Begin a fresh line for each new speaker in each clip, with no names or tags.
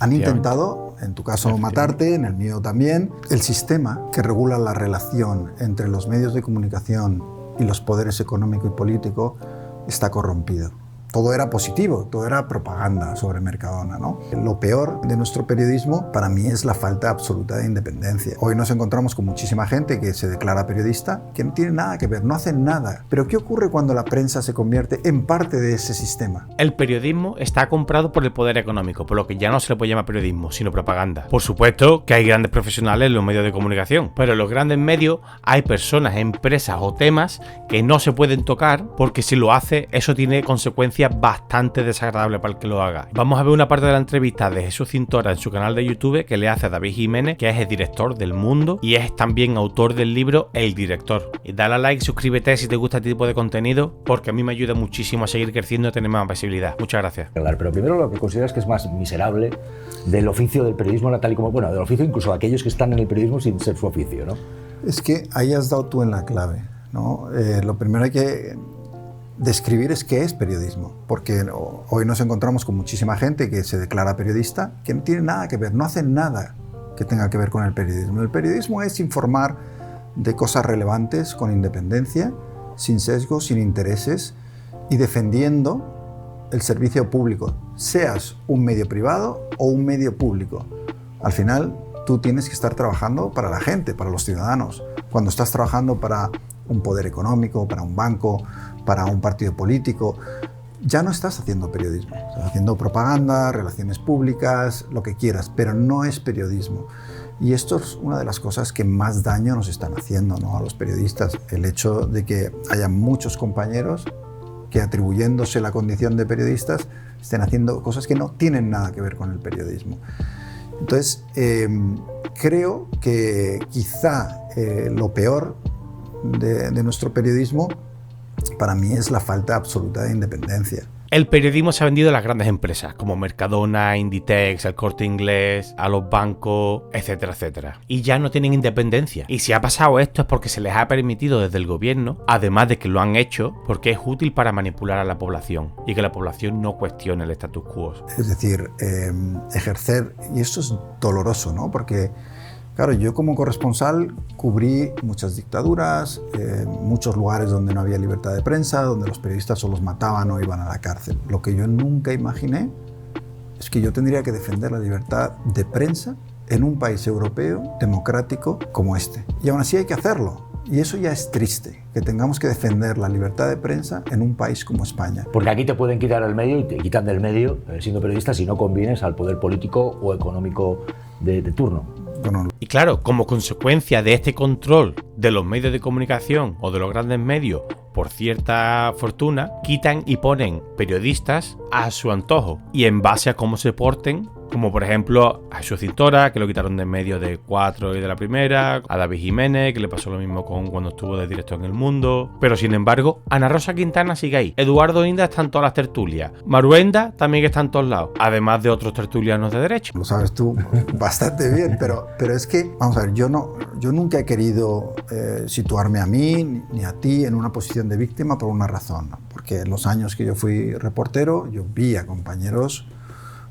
Han intentado, en tu caso, matarte, en el mío también. El sistema que regula la relación entre los medios de comunicación y los poderes económico y político está corrompido. Todo era positivo, todo era propaganda sobre Mercadona, ¿no? Lo peor de nuestro periodismo para mí es la falta absoluta de independencia. Hoy nos encontramos con muchísima gente que se declara periodista, que no tiene nada que ver, no hacen nada. Pero ¿qué ocurre cuando la prensa se convierte en parte de ese sistema?
El periodismo está comprado por el poder económico, por lo que ya no se le puede llamar periodismo, sino propaganda. Por supuesto que hay grandes profesionales en los medios de comunicación, pero en los grandes medios hay personas, empresas o temas que no se pueden tocar porque si lo hace, eso tiene consecuencias bastante desagradables para el que lo haga. Vamos a ver una parte de la entrevista de Jesús Cintora en su canal de YouTube que le hace a David Jiménez, que es el director del Mundo y es también autor del libro El Director. Y dale a like, suscríbete si te gusta este tipo de contenido, porque a mí me ayuda muchísimo a seguir creciendo y a tener más visibilidad. Muchas gracias.
Claro, pero primero lo que consideras que es más miserable del oficio del periodismo, tal y como, bueno, del oficio incluso aquellos que están en el periodismo sin ser su oficio, ¿no?
Es que ahí has dado tú en la clave, ¿no? Lo primero hay que describir es qué es periodismo, porque hoy nos encontramos con muchísima gente que se declara periodista, que no tiene nada que ver, no hacen nada que tenga que ver con el periodismo. El periodismo es informar de cosas relevantes con independencia, sin sesgos, sin intereses y defendiendo el servicio público, seas un medio privado o un medio público. Al final, tú tienes que estar trabajando para la gente, para los ciudadanos. Cuando estás trabajando para un poder económico, para un banco, para un partido político, ya no estás haciendo periodismo. Estás haciendo propaganda, relaciones públicas, lo que quieras, pero no es periodismo. Y esto es una de las cosas que más daño nos están haciendo, ¿no?, a los periodistas. El hecho de que haya muchos compañeros que, atribuyéndose la condición de periodistas, estén haciendo cosas que no tienen nada que ver con el periodismo. Entonces, creo que quizá lo peor de nuestro periodismo para mí es la falta absoluta de independencia.
El periodismo se ha vendido a las grandes empresas, como Mercadona, Inditex, El Corte Inglés, a los bancos, etcétera, etcétera. Y ya no tienen independencia. Y si ha pasado esto es porque se les ha permitido desde el gobierno, además de que lo han hecho porque es útil para manipular a la población y que la población no cuestione el status quo.
Es decir, ejercer, y esto es doloroso, ¿no? Porque claro, yo como corresponsal cubrí muchas dictaduras, muchos lugares donde no había libertad de prensa, donde los periodistas o los mataban o iban a la cárcel. Lo que yo nunca imaginé es que yo tendría que defender la libertad de prensa en un país europeo democrático como este. Y aún así hay que hacerlo. Y eso ya es triste, que tengamos que defender la libertad de prensa en un país como España.
Porque aquí te pueden quitar el medio y te quitan del medio siendo periodista si no convienes al poder político o económico de turno.
Bueno,
y claro, como consecuencia de este control de los medios de comunicación o de los grandes medios por cierta fortuna, quitan y ponen periodistas a su antojo y en base a cómo se porten, como por ejemplo a Jesús Cintora, que lo quitaron de en medio de 4 y de la Primera, a David Jiménez, que le pasó lo mismo cuando estuvo de director en El Mundo, pero sin embargo Ana Rosa Quintana sigue ahí, Eduardo Inda está en todas las tertulias, Maruenda también está en todos lados, además de otros tertulianos de derecha.
Lo sabes tú bastante bien, pero es que, vamos a ver, yo nunca he querido situarme a mí ni a ti en una posición de víctima por una razón, ¿no? Porque en los años que yo fui reportero, yo vi a compañeros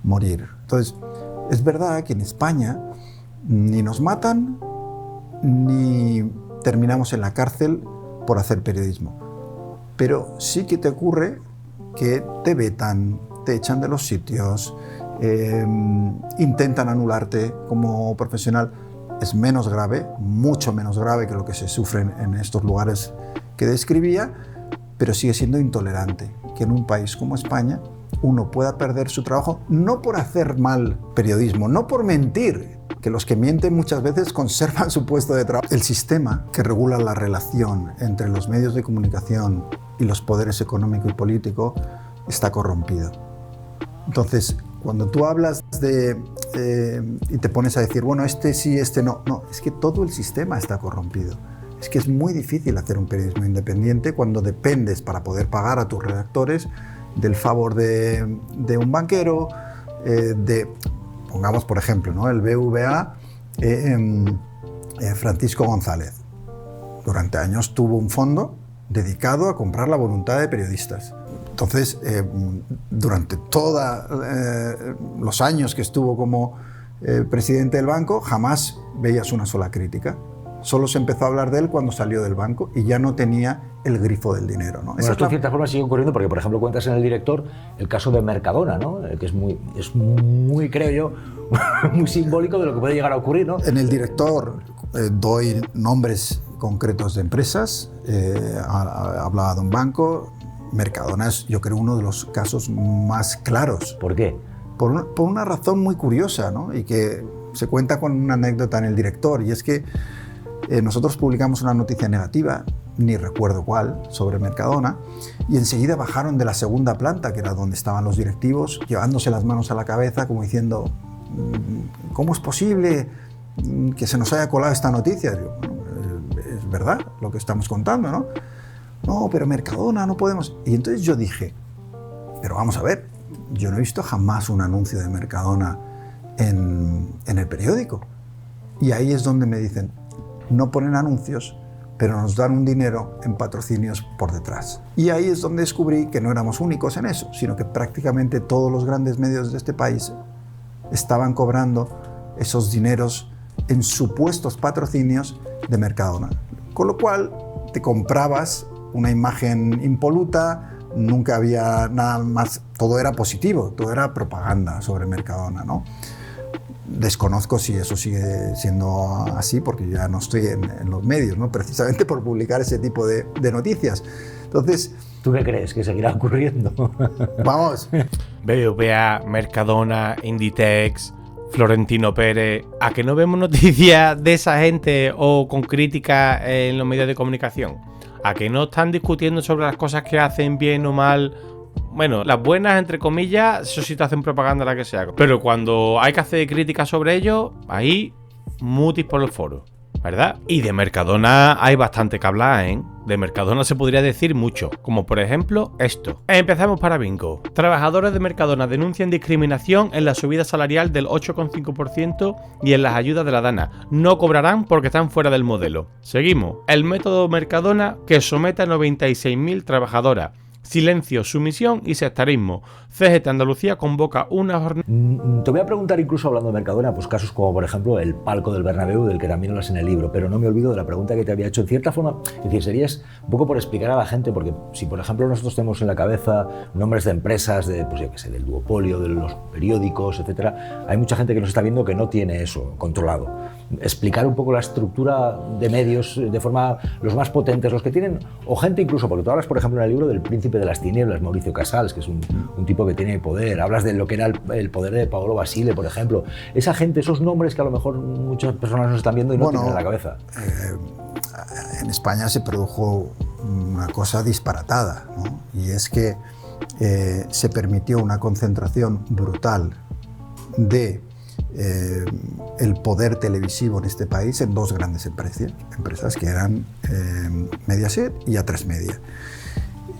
morir. Entonces, es verdad que en España ni nos matan ni terminamos en la cárcel por hacer periodismo. Pero sí que te ocurre que te vetan, te echan de los sitios, intentan anularte como profesional. Es menos grave, mucho menos grave que lo que se sufre en estos lugares que describía, pero sigue siendo intolerante que en un país como España uno pueda perder su trabajo, no por hacer mal periodismo, no por mentir, que los que mienten muchas veces conservan su puesto de trabajo. El sistema que regula la relación entre los medios de comunicación y los poderes económico y político está corrompido. Entonces, cuando tú hablas y te pones a decir, bueno, este sí, este no, es que todo el sistema está corrompido. Es que es muy difícil hacer un periodismo independiente cuando dependes para poder pagar a tus redactores del favor de un banquero, pongamos por ejemplo, ¿no?, el BVA, Francisco González. Durante años tuvo un fondo dedicado a comprar la voluntad de periodistas. Entonces, durante todos los años que estuvo como presidente del banco, jamás veías una sola crítica. Solo se empezó a hablar de él cuando salió del banco y ya no tenía el grifo del dinero, ¿no?
Bueno, esto de cierta forma sigue ocurriendo porque, por ejemplo, cuentas en El Director el caso de Mercadona, ¿no? Que es muy, creo yo, muy simbólico de lo que puede llegar a ocurrir, ¿no?
En El Director doy nombres concretos de empresas, hablaba de un banco. Mercadona es, yo creo, uno de los casos más claros.
¿Por qué?
Por una razón muy curiosa, ¿no? Y que se cuenta con una anécdota en El Director, y es que nosotros publicamos una noticia negativa, ni recuerdo cuál, sobre Mercadona, y enseguida bajaron de la segunda planta, que era donde estaban los directivos, llevándose las manos a la cabeza como diciendo, ¿cómo es posible que se nos haya colado esta noticia? Digo, bueno, es verdad lo que estamos contando, ¿no? No, pero Mercadona no podemos. Y entonces yo dije, pero vamos a ver, yo no he visto jamás un anuncio de Mercadona en el periódico. Y ahí es donde me dicen, no ponen anuncios, pero nos dan un dinero en patrocinios por detrás. Y ahí es donde descubrí que no éramos únicos en eso, sino que prácticamente todos los grandes medios de este país estaban cobrando esos dineros en supuestos patrocinios de Mercadona. Con lo cual te comprabas una imagen impoluta, nunca había nada más, todo era positivo, todo era propaganda sobre Mercadona, ¿no? Desconozco si eso sigue siendo así, porque ya no estoy en los medios, ¿no? Precisamente por publicar ese tipo de noticias. Entonces,
¿tú qué crees que seguirá ocurriendo?
Vamos.
BBVA, Mercadona, Inditex, Florentino Pérez, ¿a que no vemos noticias de esa gente o con críticas en los medios de comunicación? ¿A que no están discutiendo sobre las cosas que hacen bien o mal? Bueno, las buenas, entre comillas, eso sí te hacen propaganda, la que sea. Pero cuando hay que hacer críticas sobre ello, ahí mutis por los foros, ¿verdad? Y de Mercadona hay bastante que hablar, ¿eh? De Mercadona se podría decir mucho, como por ejemplo esto. Empezamos para bingo. Trabajadores de Mercadona denuncian discriminación en la subida salarial del 8,5% y en las ayudas de la DANA. No cobrarán porque están fuera del modelo. Seguimos. El método Mercadona que somete a 96.000 trabajadoras. Silencio, sumisión y sectarismo. CGT Andalucía convoca una jornada...
Te voy a preguntar, incluso hablando de Mercadona, pues casos como por ejemplo el palco del Bernabéu, del que también hablas en el libro, pero no me olvido de la pregunta que te había hecho. En cierta forma, es decir, serías un poco por explicar a la gente, porque si por ejemplo nosotros tenemos en la cabeza nombres de empresas, de, pues yo qué sé, del duopolio, de los periódicos, etcétera, hay mucha gente que nos está viendo que no tiene eso controlado. Explicar un poco la estructura de medios de forma los más potentes, los que tienen, o gente incluso, porque tú hablas por ejemplo en el libro del príncipe de las tinieblas, Mauricio Casals, que es un tipo que tiene poder, hablas de lo que era el poder de Paolo Basile, por ejemplo. Esa gente, esos nombres que a lo mejor muchas personas nos están viendo y no tienen en la cabeza.
En España se produjo una cosa disparatada, ¿no? Y es que se permitió una concentración brutal de el poder televisivo en este país en dos grandes empresas que eran Mediaset y A3 Media.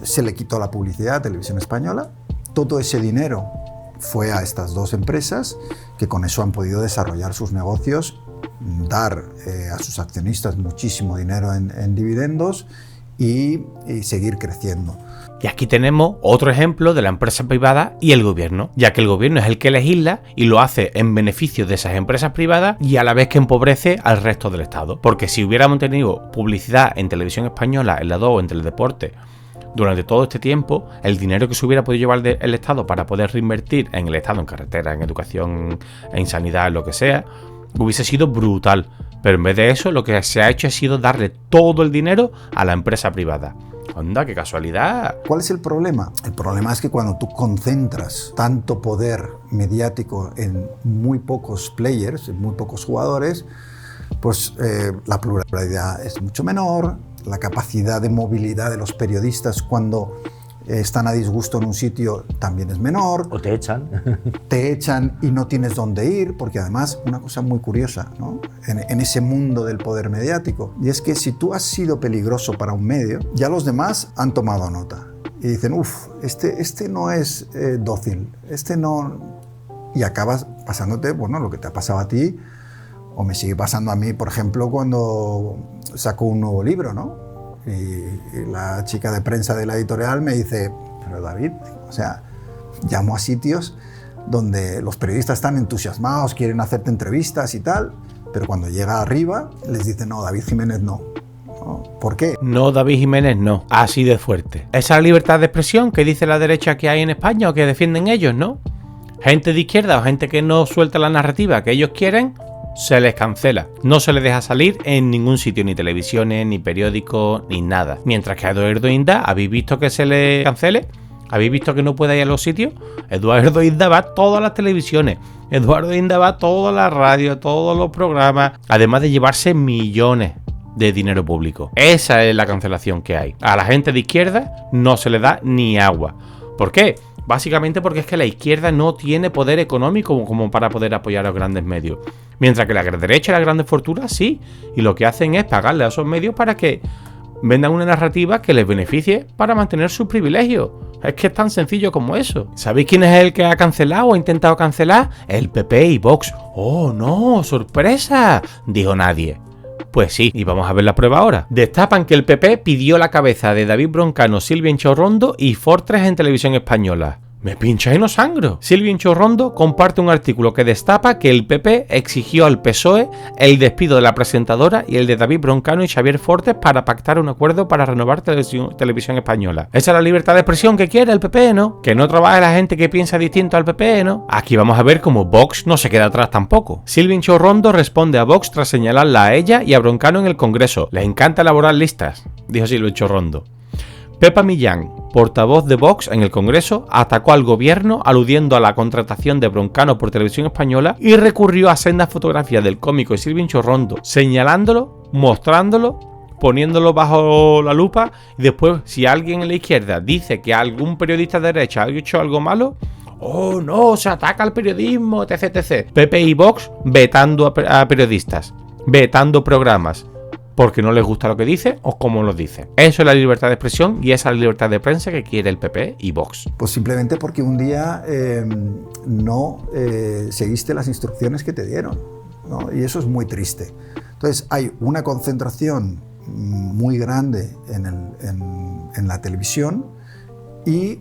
Se le quitó la publicidad a Televisión Española, todo ese dinero fue a estas dos empresas que con eso han podido desarrollar sus negocios, dar a sus accionistas muchísimo dinero en dividendos y seguir creciendo.
Y aquí tenemos otro ejemplo de la empresa privada y el gobierno, ya que el gobierno es el que legisla y lo hace en beneficio de esas empresas privadas y a la vez que empobrece al resto del Estado. Porque si hubiéramos tenido publicidad en Televisión Española, en la 2 o en Teledeporte durante todo este tiempo, el dinero que se hubiera podido llevar el Estado para poder reinvertir en el Estado, en carretera, en educación, en sanidad, en lo que sea, hubiese sido brutal. Pero en vez de eso, lo que se ha hecho ha sido darle todo el dinero a la empresa privada. ¡Anda, qué casualidad!
¿Cuál es el problema? El problema es que cuando tú concentras tanto poder mediático en muy pocos players, en muy pocos jugadores, pues la pluralidad es mucho menor, la capacidad de movilidad de los periodistas cuando están a disgusto en un sitio también es menor.
O te echan.
Te echan y no tienes dónde ir, porque además una cosa muy curiosa, ¿no? En ese mundo del poder mediático, y es que si tú has sido peligroso para un medio, ya los demás han tomado nota y dicen, uff, este no es dócil, este no... Y acabas pasándote, bueno, lo que te ha pasado a ti, o me sigue pasando a mí, por ejemplo, cuando saco un nuevo libro, ¿no? Y la chica de prensa de la editorial me dice, pero David, o sea, llamo a sitios donde los periodistas están entusiasmados, quieren hacerte entrevistas y tal, pero cuando llega arriba les dicen, no, David Jiménez no. ¿No? ¿Por qué?
No, David Jiménez no, así de fuerte. Esa es la libertad de expresión que dice la derecha que hay en España o que defienden ellos, ¿no? Gente de izquierda o gente que no suelta la narrativa que ellos quieren, se les cancela. No se les deja salir en ningún sitio, ni televisiones, ni periódicos, ni nada. Mientras que a Eduardo Inda, ¿habéis visto que se le cancele? ¿Habéis visto que no puede ir a los sitios? Eduardo Inda va a todas las televisiones. Eduardo Inda va a todas las radios, a todos los programas. Además de llevarse millones de dinero público. Esa es la cancelación que hay. A la gente de izquierda no se le da ni agua. ¿Por qué? Básicamente porque es que la izquierda no tiene poder económico como para poder apoyar a los grandes medios. Mientras que la derecha y las grandes fortunas sí. Y lo que hacen es pagarle a esos medios para que vendan una narrativa que les beneficie para mantener sus privilegios. Es que es tan sencillo como eso. ¿Sabéis quién es el que ha cancelado o ha intentado cancelar? El PP y Vox. ¡Oh, no! ¡Sorpresa! Dijo nadie. Pues sí, y vamos a ver la prueba ahora. Destapan que el PP pidió la cabeza de David Broncano, Silvia Inchorrondo y Fortres en Televisión Española. Me pincha y no sangro. Silvia Inchorrondo comparte un artículo que destapa que el PP exigió al PSOE el despido de la presentadora y el de David Broncano y Xavier Fortes para pactar un acuerdo para renovar Televisión Española. Esa es la libertad de expresión que quiere el PP, ¿no? Que no trabaje la gente que piensa distinto al PP, ¿no? Aquí vamos a ver cómo Vox no se queda atrás tampoco. Silvia Inchorrondo responde a Vox tras señalarla a ella y a Broncano en el Congreso. Les encanta elaborar listas, dijo Silvia Inchorrondo. Pepa Millán, portavoz de Vox en el Congreso, atacó al gobierno aludiendo a la contratación de Broncano por Televisión Española y recurrió a sendas fotografías del cómico Silvia Inchorrondo, señalándolo, mostrándolo, poniéndolo bajo la lupa y después si alguien en la izquierda dice que algún periodista de derecha ha hecho algo malo, ¡oh no! Se ataca al periodismo, etc, etc. PP y Vox vetando a periodistas, vetando programas, porque no les gusta lo que dice o cómo lo dice. Eso es la libertad de expresión y esa es la libertad de prensa que quiere el PP y Vox.
Pues simplemente porque un día no seguiste las instrucciones que te dieron, ¿no? Y eso es muy triste. Entonces hay una concentración muy grande en la televisión y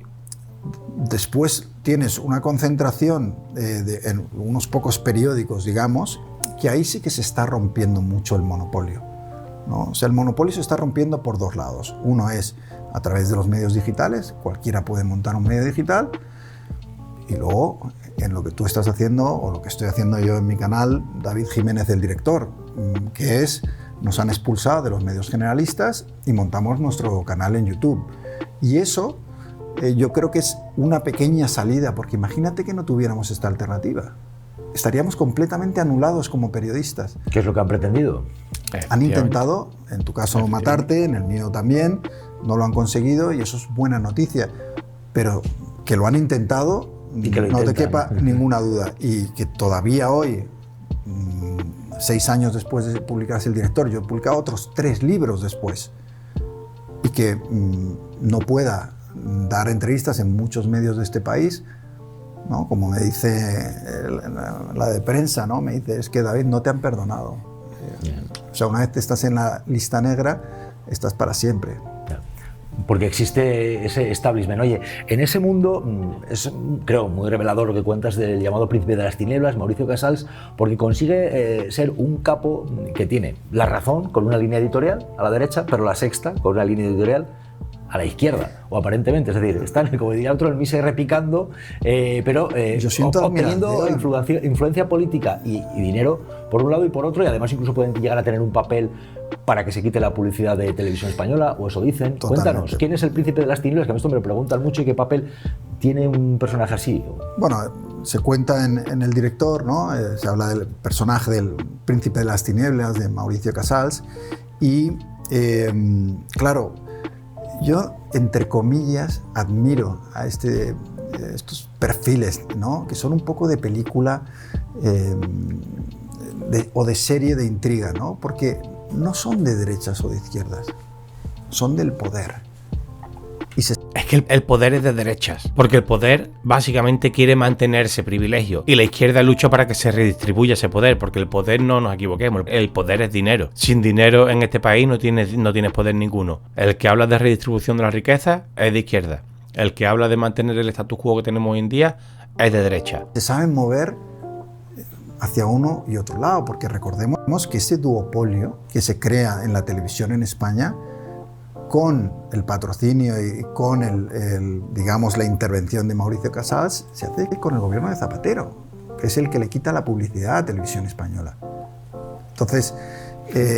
después tienes una concentración en unos pocos periódicos, digamos, que ahí sí que se está rompiendo mucho el monopolio, ¿no? O sea, el monopolio se está rompiendo por dos lados. Uno es a través de los medios digitales, cualquiera puede montar un medio digital, y luego en lo que tú estás haciendo o lo que estoy haciendo yo en mi canal, David Jiménez el director, que es, nos han expulsado de los medios generalistas y montamos nuestro canal en YouTube. Y eso yo creo que es una pequeña salida, porque imagínate que no tuviéramos esta alternativa. Estaríamos completamente anulados como periodistas.
¿Qué es lo que han pretendido?
Han intentado, en tu caso, matarte, en el mío también, no lo han conseguido y eso es buena noticia. Pero que lo han intentado, no te quepa ninguna duda. Y que todavía hoy, 6 años después de publicarse El Director, yo he publicado otros 3 libros después, y que no pueda dar entrevistas en muchos medios de este país, ¿no? Como me dice la de prensa, ¿no? Me dice, es que David, no te han perdonado. O sea, una vez que estás en la lista negra, estás para siempre.
Porque existe ese establishment. Oye, en ese mundo es, creo, muy revelador lo que cuentas del llamado príncipe de las tinieblas, Mauricio Casals, porque consigue ser un capo que tiene la razón con una línea editorial a la derecha, pero la Sexta con una línea editorial a la izquierda, o aparentemente, es decir, están, como diría otro, el mise repicando, pero obteniendo influencia política y dinero por un lado y por otro, y además incluso pueden llegar a tener un papel para que se quite la publicidad de Televisión Española, o eso dicen. Totalmente. Cuéntanos, ¿quién es el príncipe de las tinieblas? Que a mí esto me lo preguntan mucho, y qué papel tiene un personaje así.
Bueno, se cuenta en El Director, ¿no? Se habla del personaje del príncipe de las tinieblas, de Mauricio Casals, y claro, yo, entre comillas, admiro a estos perfiles, ¿no? Que son un poco de película o de serie de intriga, ¿no? Porque no son de derechas o de izquierdas, son del poder.
Es que el poder es de derechas, porque el poder básicamente quiere mantener ese privilegio y la izquierda lucha para que se redistribuya ese poder, porque el poder, no nos equivoquemos, el poder es dinero. Sin dinero en este país no tienes poder ninguno. El que habla de redistribución de la riqueza es de izquierda. el que habla de mantener el status quo que tenemos hoy en día es de derecha.
Se saben mover hacia uno y otro lado, porque recordemos que ese duopolio que se crea en la televisión en España, con el patrocinio y con digamos, la intervención de Mauricio Casals, se hace con el gobierno de Zapatero, que es el que le quita la publicidad a la televisión española. Entonces,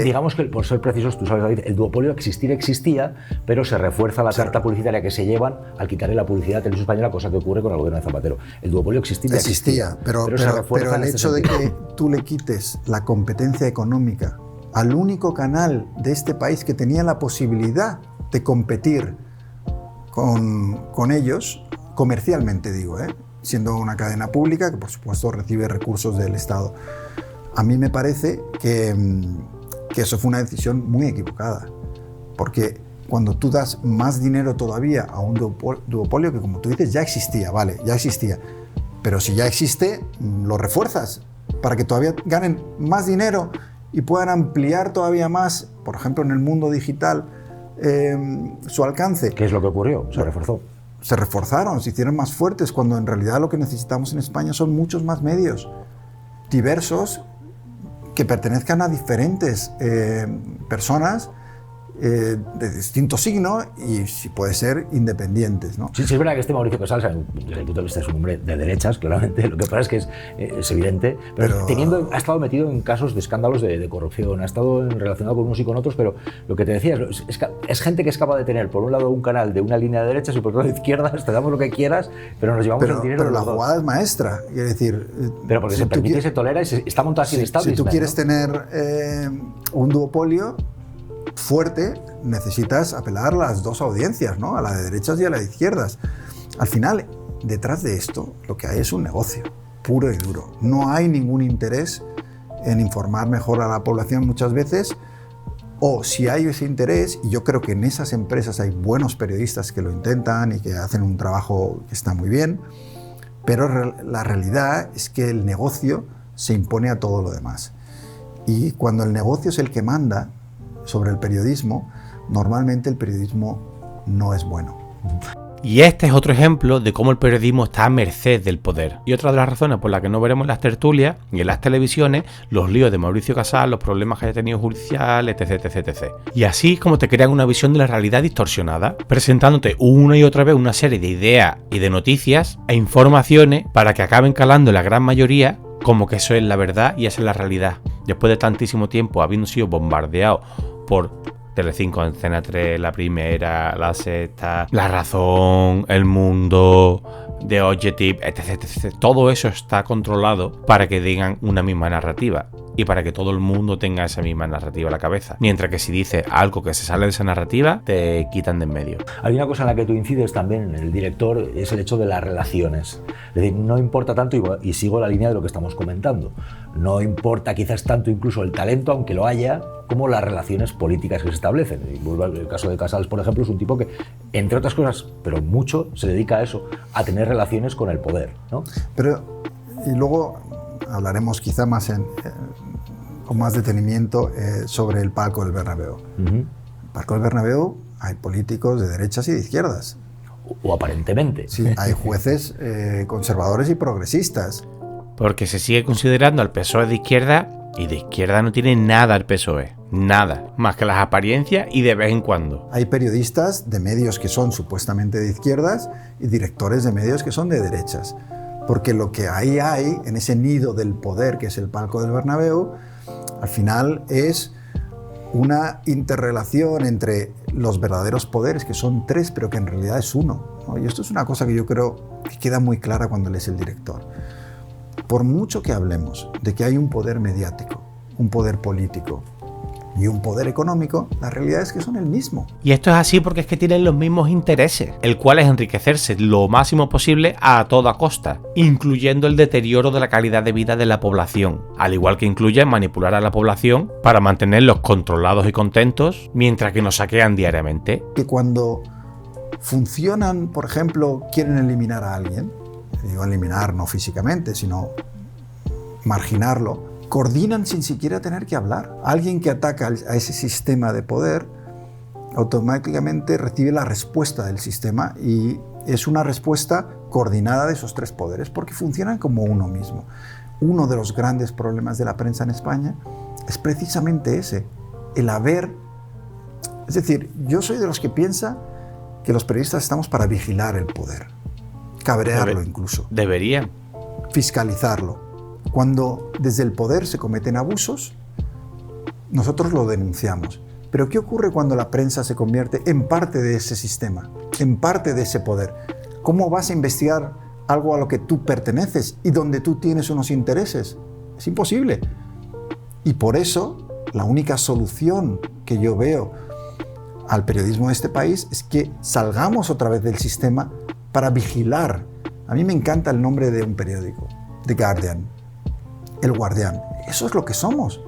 digamos que, por ser precisos, tú sabes, David, el duopolio existía, pero se refuerza la carta publicitaria que se llevan al quitarle la publicidad a la televisión española, cosa que ocurre con el gobierno de Zapatero. El duopolio existía,
pero el hecho de que tú le quites la competencia económica al único canal de este país que tenía la posibilidad de competir con ellos, comercialmente digo, siendo una cadena pública que por supuesto recibe recursos del Estado. A mí me parece que eso fue una decisión muy equivocada, porque cuando tú das más dinero todavía a un duopolio que, como tú dices, ya existía, pero si ya existe, lo refuerzas para que todavía ganen más dinero y puedan ampliar todavía más, por ejemplo, en el mundo digital, su alcance.
¿Qué es lo que ocurrió? Se reforzó.
Se reforzaron, se hicieron más fuertes, cuando en realidad lo que necesitamos en España son muchos más medios diversos que pertenezcan a diferentes personas de distinto signo y, si puede ser, independientes, ¿no?
Sí, es verdad que Mauricio Casals, desde el punto de vista es un hombre de derechas, claramente, lo que pasa es que es evidente, pero ha estado metido en casos de escándalos de corrupción, ha estado relacionado con unos y con otros, pero lo que te decía es gente que es capaz de tener, por un lado, un canal de una línea de derechas y por otro lado de izquierdas, te damos lo que quieras, pero nos llevamos el dinero.
Pero la jugada es maestra, quiere decir...
Pero porque se permite, se tolera y está montado así el establishment.
Si tú quieres tener un duopolio fuerte, necesitas apelar a las dos audiencias, ¿no? A la de derechas y a la de izquierdas. Al final, detrás de esto, lo que hay es un negocio puro y duro. No hay ningún interés en informar mejor a la población muchas veces, o si hay ese interés, y yo creo que en esas empresas hay buenos periodistas que lo intentan y que hacen un trabajo que está muy bien, pero la realidad es que el negocio se impone a todo lo demás. Y cuando el negocio es el que manda sobre el periodismo, normalmente el periodismo no es bueno.
Y este es otro ejemplo de cómo el periodismo está a merced del poder. Y otra de las razones por las que no veremos en las tertulias y en las televisiones los líos de Mauricio Casals, los problemas que haya tenido judiciales, etc. Y así como te crean una visión de la realidad distorsionada, presentándote una y otra vez una serie de ideas y de noticias e informaciones para que acaben calando en la gran mayoría como que eso es la verdad y esa es la realidad. Después de tantísimo tiempo habiendo sido bombardeado por Telecinco, Antena 3, La Primera, La Sexta, La Razón, El Mundo, The Objective, etc. Todo eso está controlado para que digan una misma narrativa y para que todo el mundo tenga esa misma narrativa en la cabeza. Mientras que si dices algo que se sale de esa narrativa, te quitan de en medio.
Hay una cosa en la que tú incides también, el director, es el hecho de las relaciones. Es decir, no importa tanto, y sigo la línea de lo que estamos comentando, no importa quizás tanto incluso el talento, aunque lo haya, como las relaciones políticas que se establecen. Y vuelvo al caso de Casals, por ejemplo, es un tipo que, entre otras cosas, pero mucho, se dedica a eso, a tener relaciones con el poder, ¿no?
Pero, y luego hablaremos quizá más con más detenimiento sobre el palco del Bernabéu. El palco del Bernabéu hay políticos de derechas y de izquierdas.
O aparentemente.
Sí, hay jueces conservadores y progresistas.
Porque se sigue considerando al PSOE de izquierda y de izquierda no tiene nada el PSOE. Nada, más que las apariencias y de vez en cuando.
Hay periodistas de medios que son supuestamente de izquierdas y directores de medios que son de derechas. Porque lo que ahí hay, en ese nido del poder que es el palco del Bernabéu, al final es una interrelación entre los verdaderos poderes, que son tres, pero que en realidad es uno, ¿no? Y esto es una cosa que yo creo que queda muy clara cuando lees El Director. Por mucho que hablemos de que hay un poder mediático, un poder político y un poder económico, la realidad es que son el mismo.
Y esto es así porque es que tienen los mismos intereses, el cual es enriquecerse lo máximo posible a toda costa, incluyendo el deterioro de la calidad de vida de la población, al igual que incluye manipular a la población para mantenerlos controlados y contentos mientras que nos saquean diariamente.
Que cuando funcionan, por ejemplo, quieren eliminar a alguien, digo eliminar no físicamente, sino marginarlo, coordinan sin siquiera tener que hablar. Alguien que ataca a ese sistema de poder automáticamente recibe la respuesta del sistema y es una respuesta coordinada de esos tres poderes porque funcionan como uno mismo. Uno de los grandes problemas de la prensa en España es precisamente ese, el haber... Es decir, yo soy de los que piensa que los periodistas estamos para vigilar el poder, cabrearlo incluso.
Deberían.
Fiscalizarlo. Cuando desde el poder se cometen abusos, nosotros lo denunciamos. Pero ¿qué ocurre cuando la prensa se convierte en parte de ese sistema, en parte de ese poder? ¿Cómo vas a investigar algo a lo que tú perteneces y donde tú tienes unos intereses? Es imposible. Y por eso, la única solución que yo veo al periodismo de este país es que salgamos otra vez del sistema para vigilar. A mí me encanta el nombre de un periódico, The Guardian, El Guardián. Eso es lo que somos.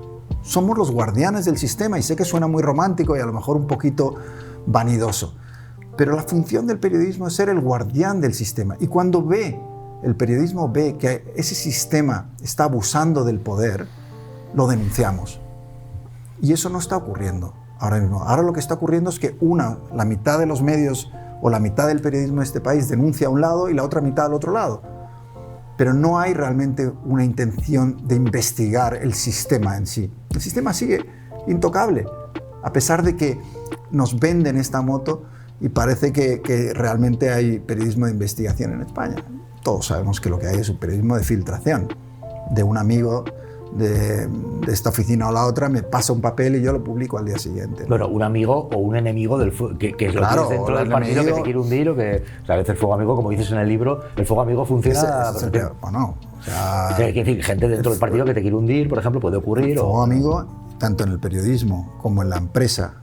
Somos los guardianes del sistema y sé que suena muy romántico y a lo mejor un poquito vanidoso, pero la función del periodismo es ser el guardián del sistema y cuando el periodismo ve que ese sistema está abusando del poder, lo denunciamos y eso no está ocurriendo ahora mismo. Ahora lo que está ocurriendo es que la mitad de los medios o la mitad del periodismo de este país denuncia a un lado y la otra mitad al otro lado. Pero no hay realmente una intención de investigar el sistema en sí. El sistema sigue intocable, a pesar de que nos venden esta moto y parece que realmente hay periodismo de investigación en España. Todos sabemos que lo que hay es un periodismo de filtración. De un amigo de esta oficina o la otra me pasa un papel y yo lo publico al día siguiente.
Bueno, un amigo o un enemigo que es lo que es dentro del partido que te quiere hundir o que a veces el fuego amigo, como dices en el libro, el fuego amigo funciona...
Es el peor. Bueno, o sea,
es decir, gente dentro del partido que te quiere hundir, por ejemplo, puede ocurrir.
El fuego amigo, tanto en el periodismo como en la empresa,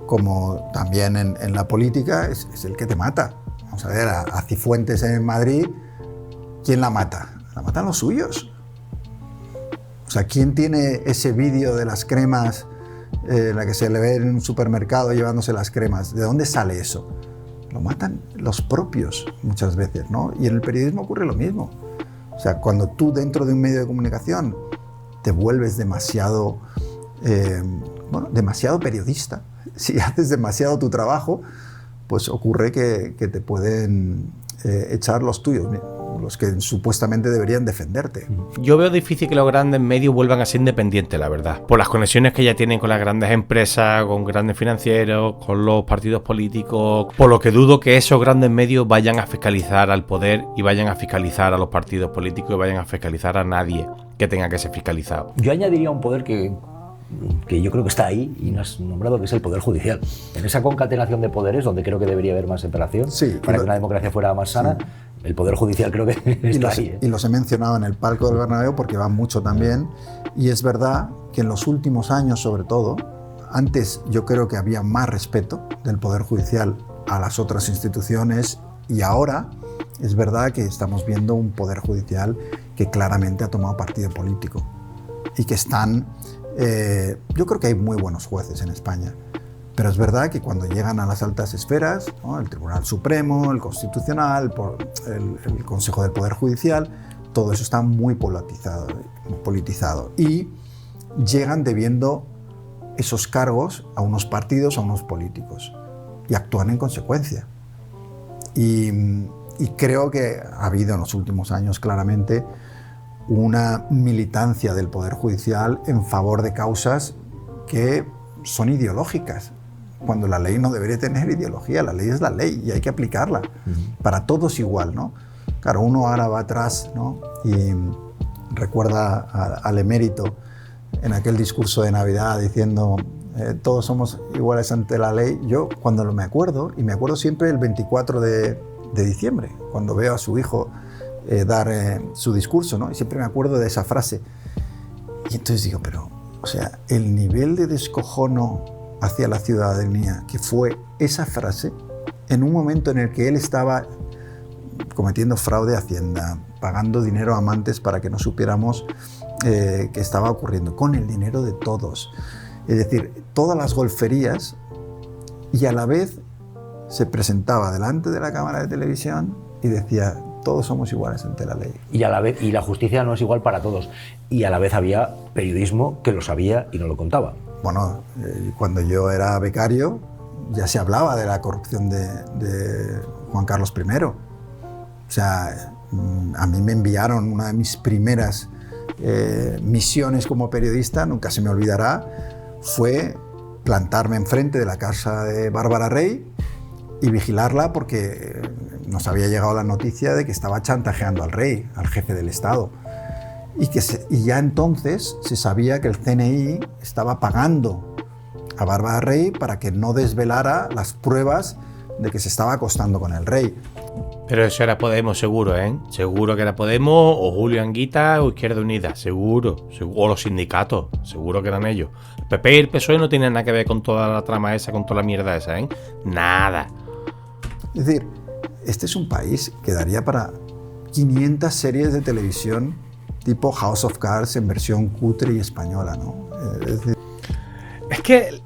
como también en la política, es el que te mata. Vamos a ver, a Cifuentes en Madrid, ¿quién la mata? La matan los suyos. O sea, ¿quién tiene ese vídeo de las cremas, la que se le ve en un supermercado llevándose las cremas? ¿De dónde sale eso? Lo matan los propios muchas veces, ¿no? Y en el periodismo ocurre lo mismo. O sea, cuando tú dentro de un medio de comunicación te vuelves demasiado periodista, si haces demasiado tu trabajo, pues ocurre que te pueden echar los tuyos, los que supuestamente deberían defenderte.
Yo veo difícil que los grandes medios vuelvan a ser independientes, la verdad. Por las conexiones que ya tienen con las grandes empresas, con grandes financieros, con los partidos políticos. Por lo que dudo que esos grandes medios vayan a fiscalizar al poder y vayan a fiscalizar a los partidos políticos y vayan a fiscalizar a nadie que tenga que ser fiscalizado.
Yo añadiría un poder que yo creo que está ahí y no has nombrado, que es el Poder Judicial. En esa concatenación de poderes, donde creo que debería haber más separación, para que una democracia fuera más sana, sí. El Poder Judicial creo que está ahí.
Y los he mencionado en el palco del Bernabéu porque van mucho también, y es verdad que en los últimos años, sobre todo, antes yo creo que había más respeto del Poder Judicial a las otras instituciones, y ahora es verdad que estamos viendo un Poder Judicial que claramente ha tomado partido político y que están... yo creo que hay muy buenos jueces en España, pero es verdad que cuando llegan a las altas esferas, ¿no? El Tribunal Supremo, el Constitucional, el Consejo del Poder Judicial, todo eso está muy politizado y llegan debiendo esos cargos a unos partidos, a unos políticos, y actúan en consecuencia. Y creo que ha habido en los últimos años claramente una militancia del Poder Judicial en favor de causas que son ideológicas, cuando la ley no debería tener ideología. La ley es la ley y hay que aplicarla para todos igual, ¿no? Claro, uno ahora va atrás, ¿no? Y recuerda al emérito en aquel discurso de Navidad diciendo todos somos iguales ante la ley. Yo cuando me acuerdo, y me acuerdo siempre el 24 de diciembre, cuando veo a su hijo dar su discurso, ¿no? Y siempre me acuerdo de esa frase. Y entonces digo, pero, o sea, el nivel de descojono hacia la ciudadanía que fue esa frase, en un momento en el que él estaba cometiendo fraude a Hacienda, pagando dinero a amantes para que no supiéramos qué estaba ocurriendo, con el dinero de todos. Es decir, todas las golferías, y a la vez se presentaba delante de la cámara de televisión y decía, todos somos iguales ante la ley.
Y a la vez, y la justicia no es igual para todos. Y a la vez había periodismo que lo sabía y no lo contaba.
Bueno, cuando yo era becario ya se hablaba de la corrupción de Juan Carlos I. O sea, a mí me enviaron una de mis primeras misiones como periodista, nunca se me olvidará, fue plantarme enfrente de la casa de Bárbara Rey y vigilarla porque nos había llegado la noticia de que estaba chantajeando al rey, al jefe del Estado. Y ya entonces se sabía que el CNI estaba pagando a Bárbara Rey para que no desvelara las pruebas de que se estaba acostando con el rey.
Pero eso era Podemos, seguro, ¿eh? Seguro que era Podemos, o Julio Anguita, o Izquierda Unida, seguro. O los sindicatos, seguro que eran ellos. El PP y el PSOE no tienen nada que ver con toda la trama esa, con toda la mierda esa, ¿eh? Nada.
Es decir, este es un país que daría para 500 series de televisión tipo House of Cards en versión cutre y española, ¿no?
Es que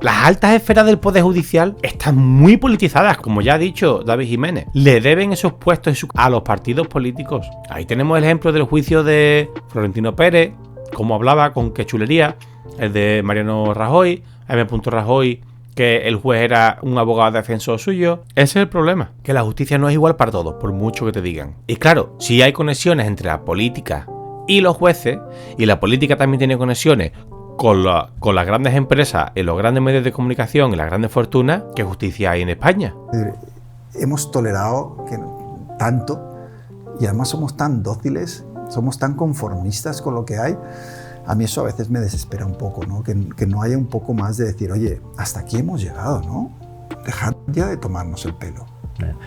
las altas esferas del Poder Judicial están muy politizadas, como ya ha dicho David Jiménez. Le deben esos puestos a los partidos políticos. Ahí tenemos el ejemplo del juicio de Florentino Pérez, como hablaba, con qué chulería, el de Mariano Rajoy, M. Rajoy, que el juez era un abogado defensor suyo. Ese es el problema, que la justicia no es igual para todos, por mucho que te digan. Y claro, si hay conexiones entre la política y los jueces, y la política también tiene conexiones con las grandes empresas, en los grandes medios de comunicación y las grandes fortunas, ¿qué justicia hay en España?
Hemos tolerado tanto y además somos tan dóciles, somos tan conformistas con lo que hay. A mí eso a veces me desespera un poco, ¿no? Que no haya un poco más de decir, oye, hasta aquí hemos llegado, ¿no? Dejad ya de tomarnos el pelo.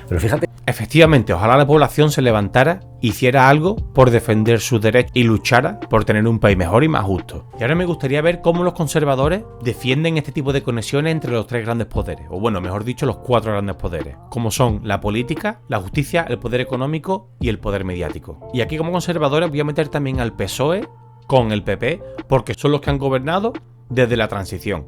Pero fíjate.
Efectivamente, ojalá la población se levantara, hiciera algo por defender sus derechos y luchara por tener un país mejor y más justo. Y ahora me gustaría ver cómo los conservadores defienden este tipo de conexiones entre los tres grandes poderes, o bueno, mejor dicho, los cuatro grandes poderes, como son la política, la justicia, el poder económico y el poder mediático. Y aquí como conservadores voy a meter también al PSOE con el PP, porque son los que han gobernado desde la transición.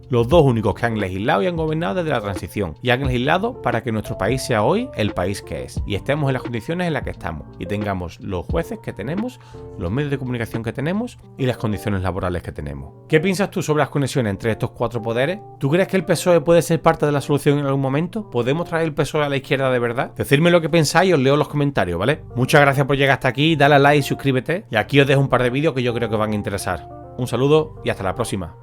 Los dos únicos que han legislado y han gobernado desde la transición. Y han legislado para que nuestro país sea hoy el país que es. Y estemos en las condiciones en las que estamos. Y tengamos los jueces que tenemos, los medios de comunicación que tenemos y las condiciones laborales que tenemos. ¿Qué piensas tú sobre las conexiones entre estos cuatro poderes? ¿Tú crees que el PSOE puede ser parte de la solución en algún momento? ¿Podemos traer el PSOE a la izquierda de verdad? Decidme lo que pensáis y os leo los comentarios, ¿vale? Muchas gracias por llegar hasta aquí. Dale a like y suscríbete. Y aquí os dejo un par de vídeos que yo creo que os van a interesar. Un saludo y hasta la próxima.